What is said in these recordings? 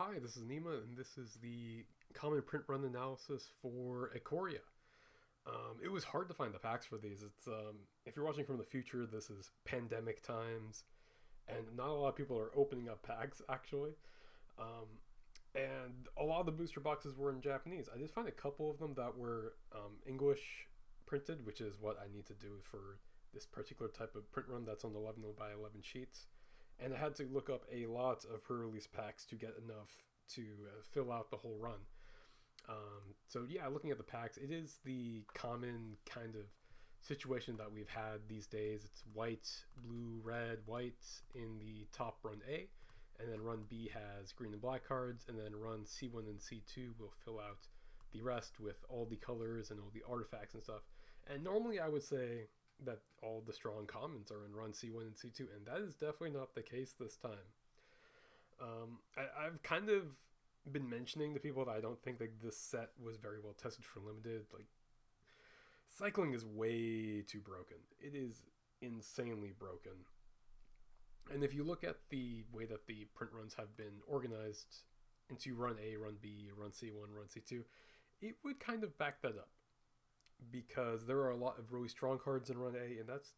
Hi, this is Nima, and this is the common print run analysis for Ikoria. It was hard to find the packs for these. It's if you're watching from the future, this is pandemic times, and not a lot of people are opening up packs actually. Um, and a lot of the booster boxes were in Japanese. I did find a couple of them that were English printed, which is what I need to do for this particular type of print run that's on 11 by 11 sheets. And I had to look up a lot of pre-release packs to get enough to fill out the whole run. So yeah, looking at the packs, it is the common kind of situation that we've had these days. It's white, blue, red, white in the top run A, and then run B has green and black cards, and then run C1 and C2 will fill out the rest with all the colors and all the artifacts and stuff. And normally I would say that all the strong commons are in run C1 and C2, and that is definitely not the case this time. I've kind of been mentioning to people that I don't think that this set was very well tested for limited. Like, cycling is way too broken. It is insanely broken. And if you look at the way that the print runs have been organized into run A, run B, run C1, run C2, it would kind of back that up. Because there are a lot of really strong cards in run A, and that's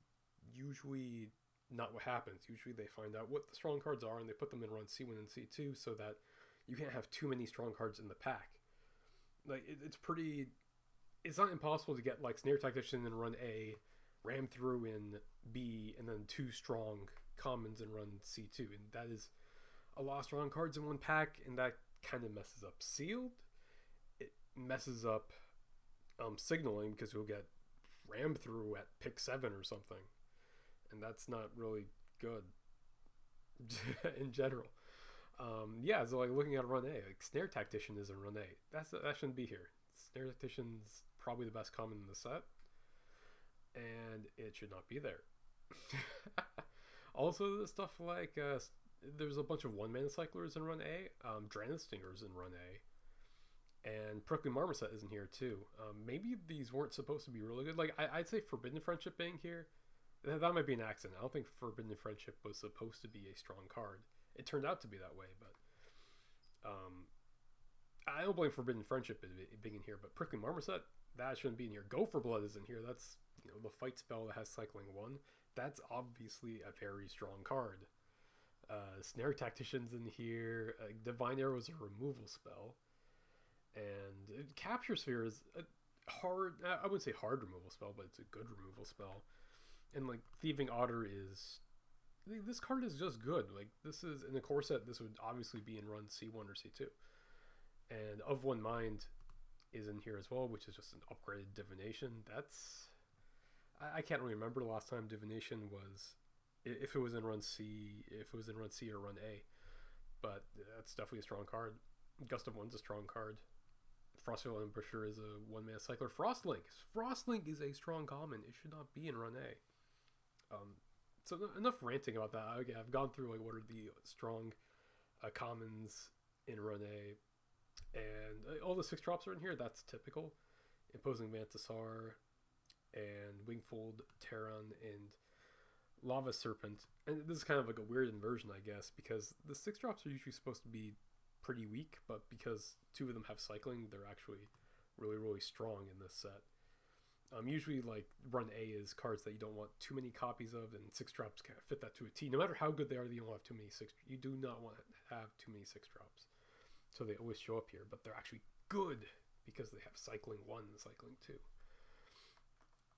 usually not what happens. Usually they find out what the strong cards are and they put them in run C1 and C2 so that you can't have too many strong cards in the pack. Like, it's pretty. It's not impossible to get like Snare Tactician in run A, Ram Through in B, and then two strong commons in run C2. And that is a lot of strong cards in one pack, and that kind of messes up Sealed. It messes up signaling because you'll get rammed through at pick 7 or something, and that's not really good in general. Yeah, so like looking at run A, like Snare Tactician is in run A. That shouldn't be here. Snare Tactician's probably the best common in the set, and it should not be there. Also, the stuff like there's a bunch of one-mana cyclers in run A. Dragon Stinger's in run A. And Prickly Marmoset isn't here too. Maybe these weren't supposed to be really good. Like, I'd say Forbidden Friendship being here, that might be an accident. I don't think Forbidden Friendship was supposed to be a strong card. It turned out to be that way, but I don't blame Forbidden Friendship being in here. But Prickly Marmoset, that shouldn't be in here. Go for Blood is in here. That's, the fight spell that has cycling 1. That's obviously a very strong card. Snare Tactician's in here. Divine Arrow is a removal spell. And Capture Sphere is a hard, I wouldn't say hard removal spell, but it's a good removal spell. And like Thieving Otter is, this card is just good. Like, this is, in the core set, this would obviously be in run C1 or C2. And Of One Mind is in here as well, which is just an upgraded Divination. That's, I can't really remember the last time Divination was, if it was in run C, or run A. But that's definitely a strong card. Gust of One's a strong card. Frostveil Ambusher is a one-mana cycler. Frostlink is a strong common. It should not be in run A. So enough ranting about that. Okay, I've gone through like what are the strong commons in run A, and all the 6 drops are in here. That's typical. Imposing Mantisaur and Wingfold Terran and Lava Serpent. And this is kind of like a weird inversion, I guess, because the 6 drops are usually supposed to be pretty weak, but because 2 of them have cycling, they're actually really, really strong in this set. Usually, like, run A is cards that you don't want too many copies of, and 6 drops kind of fit that to a T. No matter how good they are, you don't have too many 6. You do not want to have too many 6 drops, so they always show up here. But they're actually good because they have cycling 1 and cycling 2.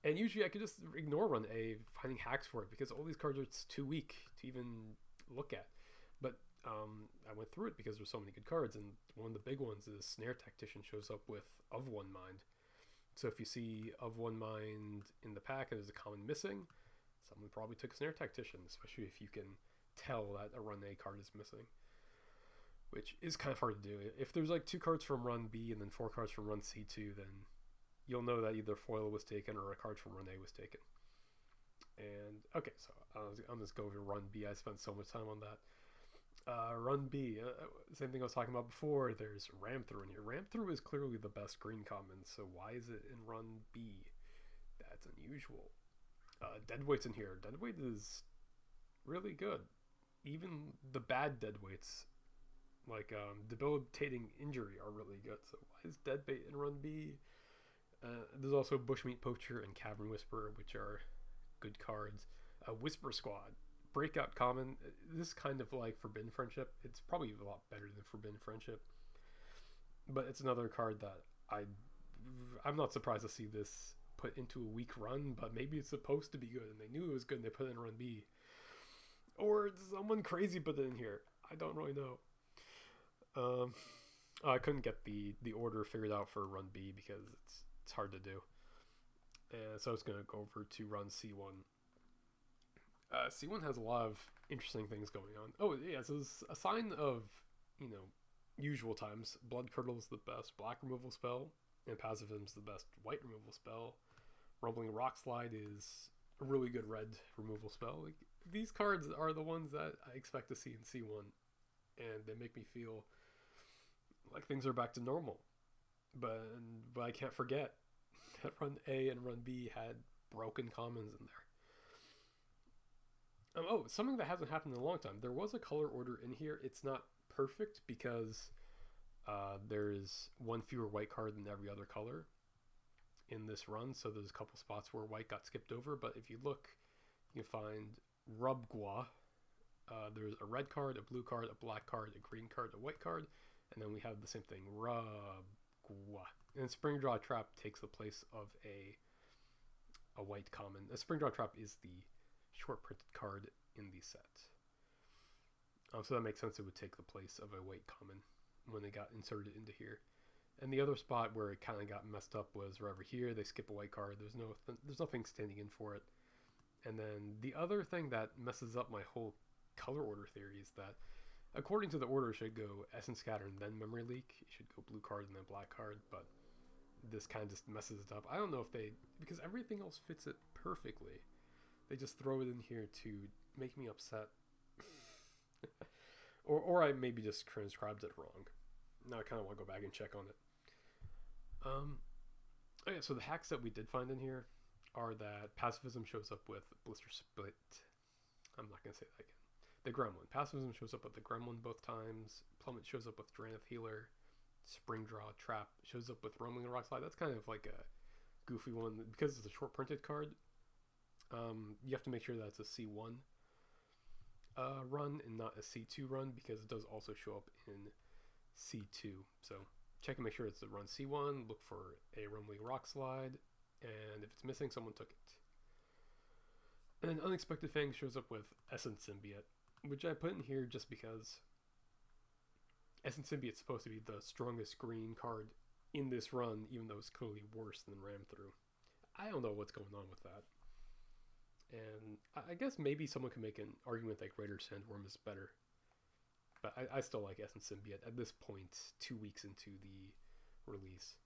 And usually, I could just ignore run A, finding hacks for it, because all these cards are too weak to even look at. But I went through it because there's so many good cards, and one of the big ones is Snare Tactician shows up with Of One Mind. So if you see Of One Mind in the pack and there's a common missing, someone probably took Snare Tactician, especially if you can tell that a run A card is missing, which is kind of hard to do. If there's like 2 cards from run B and then 4 cards from run C2, then you'll know that either foil was taken or a card from run A was taken. And okay, so I'm just going over run B. I spent so much time on that. Run B, same thing I was talking about before. There's Ram Through in here. Ram Through is clearly the best green common, so why is it in run B? That's unusual. Deadweight's in here. Deadweight is really good. Even the bad Deadweights Like debilitating injury are really good. So why is Deadbait in Run B? There's also Bushmeat Poacher and Cavern Whisperer, which are good cards. Whisper Squad, Breakout Common. This is kind of like Forbidden Friendship. It's probably a lot better than Forbidden Friendship, but it's another card that I'm not surprised to see this put into a weak run. But maybe it's supposed to be good, and they knew it was good, and they put it in Run B, or someone crazy put it in here. I don't really know. I couldn't get the order figured out for Run B because it's hard to do, and so it's gonna go over to Run C1. C1 has a lot of interesting things going on. Oh yeah, so it's a sign of, usual times. Blood Curdle is the best black removal spell, and Pacifism is the best white removal spell. Rumbling Rock Slide is a really good red removal spell. Like, these cards are the ones that I expect to see in C1, and they make me feel like things are back to normal. But I can't forget that Run A and Run B had broken commons in there. Something that hasn't happened in a long time. There was a color order in here. It's not perfect because there's one fewer white card than every other color in this run. So there's a couple spots where white got skipped over. But if you look, you find Rubgwa. There's a red card, a blue card, a black card, a green card, a white card. And then we have the same thing, Rubgwa. And Spring Draw Trap takes the place of a white common. A Spring Draw Trap is the short printed card in the set. So that makes sense. It would take the place of a white common when it got inserted into here. And the other spot where it kind of got messed up was right over here. They skip a white card. There's nothing standing in for it. And then the other thing that messes up my whole color order theory is that according to the order, it should go Essence Scatter and then Memory Leak. It should go blue card and then black card, but this kind of just messes it up. I don't know if because everything else fits it perfectly. They just throw it in here to make me upset. or I maybe just transcribed it wrong. Now I kind of want to go back and check on it. Okay, so the hacks that we did find in here are that Pacifism shows up with Blister Split. I'm not going to say that again. The Gremlin. Pacifism shows up with the Gremlin both times. Plummet shows up with Drannith Healer. Spring Draw Trap shows up with Rumbling Rock Slide. That's kind of like a goofy one. Because it's a short printed card, you have to make sure that it's a C1 run and not a C2 run, because it does also show up in C2. So check and make sure it's the run C1. Look for a Rumbling Rock Slide, and if it's missing, someone took it. And then Unexpected Fang shows up with Essence Symbiote, which I put in here just because Essence Symbiote's supposed to be the strongest green card in this run, even though it's clearly worse than Ram Through. I don't know what's going on with that. And I guess maybe someone can make an argument that Greater Sandworm is better. But I still like Essence Symbiote at this point, 2 weeks into the release.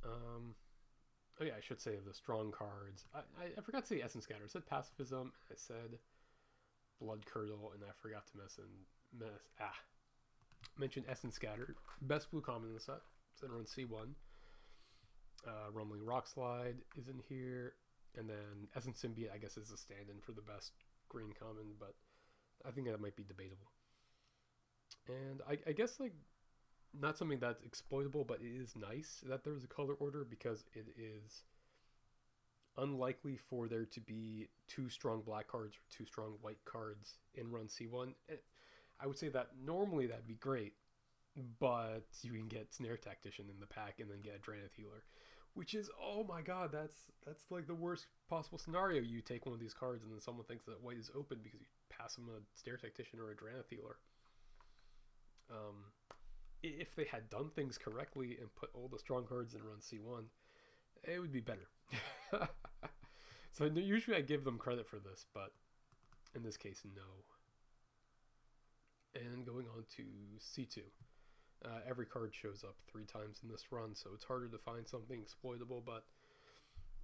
Oh yeah, I should say the strong cards. I forgot to say Essence Scatter. I said Pacifism, I said Blood Curdle, and I forgot to mention Essence Scatter. Best blue common in the set. It's in run C1. Rumbling Rock Slide is in here. And then Essence Symbiote, I guess, is a stand-in for the best green common, but I think that might be debatable. And I guess, like, not something that's exploitable, but it is nice that there's a color order, because it is unlikely for there to be 2 strong black cards or 2 strong white cards in run C1. I would say that normally that'd be great, but you can get Snare Tactician in the pack and then get a Drannith Healer, which is, oh my god, that's like the worst possible scenario. You take one of these cards and then someone thinks that white is open because you pass them a Snare Tactician or a Drannith Healer. If they had done things correctly and put all the strong cards in run C1, it would be better. So usually I give them credit for this, but in this case, no. And going on to C2. Every card shows up 3 times in this run, so it's harder to find something exploitable, but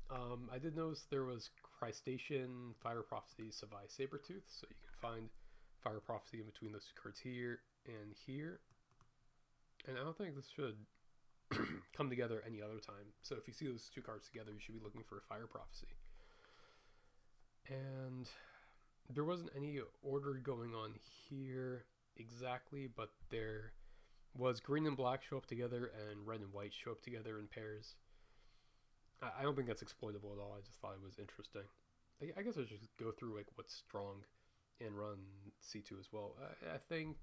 I did notice there was Crystation, Fire Prophecy, Savai, Sabertooth, so you can find Fire Prophecy in between those 2 cards here and here. And I don't think this should come together any other time. So if you see those 2 cards together, you should be looking for a Fire Prophecy. And there wasn't any order going on here exactly, but there was green and black show up together and red and white show up together in pairs. I don't think that's exploitable at all. I just thought it was interesting. I guess I should just go through like what's strong and run C2 as well. I think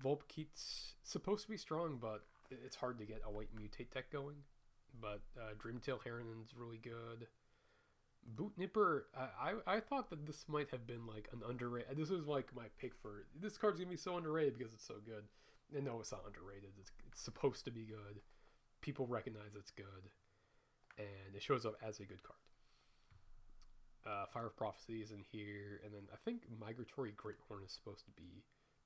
Volbekeat's supposed to be strong, but it's hard to get a white mutate deck going. But Dreamtail Harriman's really good. Boot Nipper, I thought that this might have been like an underrated. This was like my pick for this card's gonna be so underrated because it's so good. And no, it's not underrated. It's supposed to be good. People recognize it's good, and it shows up as a good card. Fire of Prophecy is in here, and then I think Migratory Greathorn is supposed to be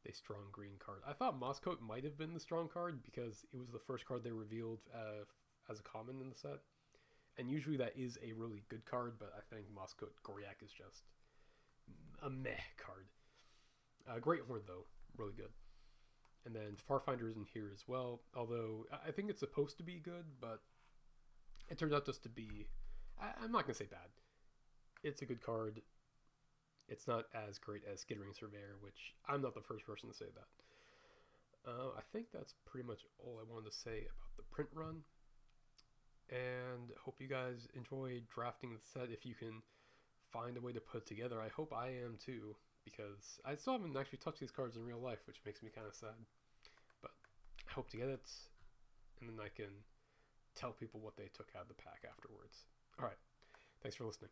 a strong green card. I thought Mosscoat might have been the strong card because it was the first card they revealed as a common in the set. And usually that is a really good card, but I think Mosscoat Goriak is just a meh card. Greathorn, though, really good. And then Farfinder is in here as well, although I think it's supposed to be good, but it turns out just to be, I'm not going to say bad. It's a good card. It's not as great as Skittering Surveyor, which I'm not the first person to say that. I think that's pretty much all I wanted to say about the print run. And hope you guys enjoy drafting the set if you can find a way to put it together. I hope I am too, because I still haven't actually touched these cards in real life, which makes me kind of sad. But I hope to get it, and then I can tell people what they took out of the pack afterwards. Alright, thanks for listening.